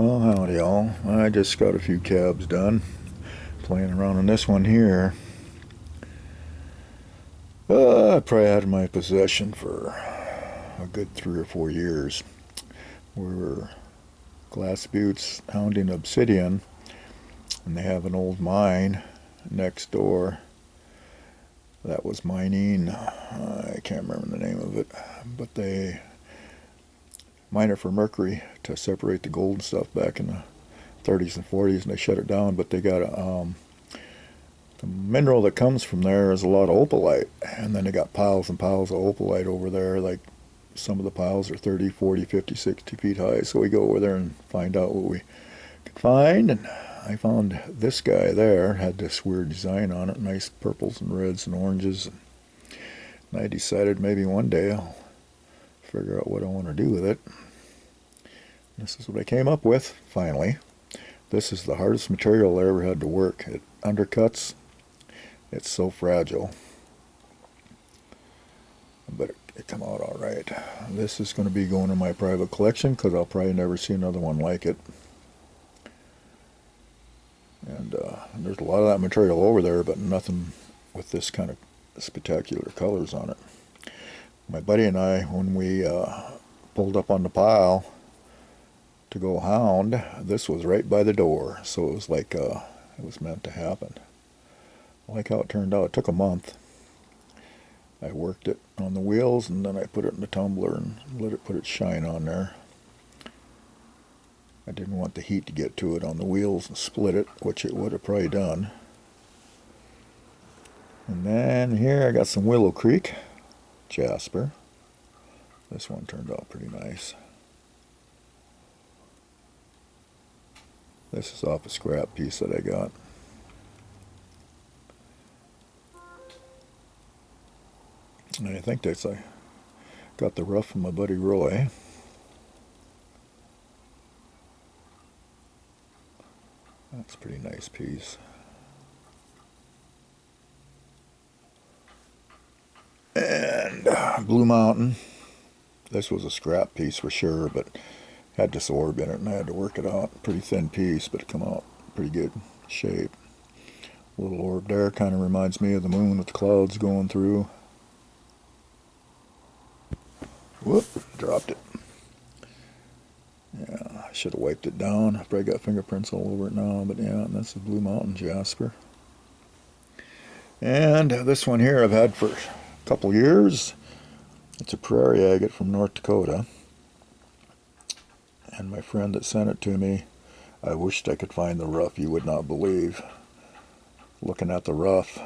Well, howdy y'all. I just got a few cabs done. Playing around on this one here. I probably had in my possession for a good 3 or 4 years. We were glass buttes hounding obsidian, and they have an old mine next door that was mining. I can't remember the name of it, but they mine it for mercury to separate the gold and stuff back in the 30s and 40s, and they shut it down. But they got the mineral that comes from there is a lot of opalite, and then they got piles and piles of opalite over there. Like, some of the piles are 30, 40, 50, 60 feet high. So we go over there and find out what we can find, and I found this guy there. Had this weird design on it, nice purples and reds and oranges, and I decided maybe one day I'll figure out what I want to do with it. This is what I came up with finally. This is the hardest material I ever had to work. It undercuts. It's so fragile, but it come out all right. This is going to be going in my private collection because I'll probably never see another one like it. And there's a lot of that material over there, but nothing with this kind of spectacular colors on it. My buddy and I, when we pulled up on the pile to go hound, this was right by the door, so it was like it was meant to happen. I like how it turned out. It took a month. I worked it on the wheels, and then I put it in the tumbler and let it put its shine on there. I didn't want the heat to get to it on the wheels and split it, which it would have probably done. And then here I got some Willow Creek Jasper. This one turned out pretty nice. This is off a scrap piece that I got. And I think I got the rough from my buddy Roy. That's a pretty nice piece. And Blue Mountain. This was a scrap piece for sure, but had this orb in it and I had to work it out. Pretty thin piece, but it come out pretty good shape. Little orb there kind of reminds me of the moon with the clouds going through. Whoop, dropped it. Yeah, I should have wiped it down. I probably got fingerprints all over it now, but yeah, that's the Blue Mountain Jasper. And this one here I've had for a couple years. It's a Prairie Agate from North Dakota. And my friend that sent it to me, I wished I could find the rough. You would not believe. Looking at the rough.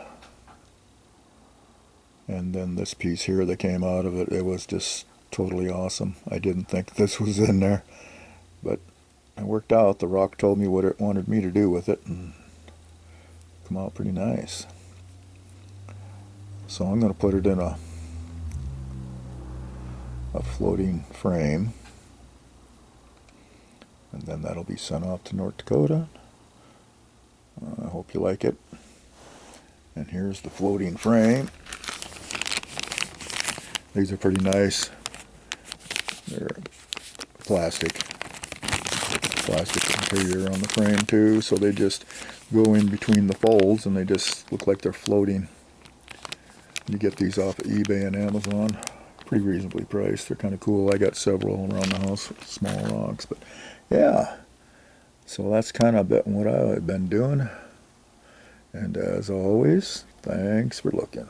And then this piece here that came out of it, it was just totally awesome. I didn't think this was in there, but it worked out. The rock told me what it wanted me to do with it, and it came out pretty nice. So I'm going to put it in a floating frame, and then that'll be sent off to North Dakota. I hope you like it. And here's the floating frame. These are pretty nice. They're plastic interior on the frame too, so they just go in between the folds and they just look like they're floating. You get these off of eBay and Amazon. Pretty reasonably priced. They're kind of cool. I got several around the house with small rocks, but yeah. So that's kind of what I've been doing. And as always, thanks for looking.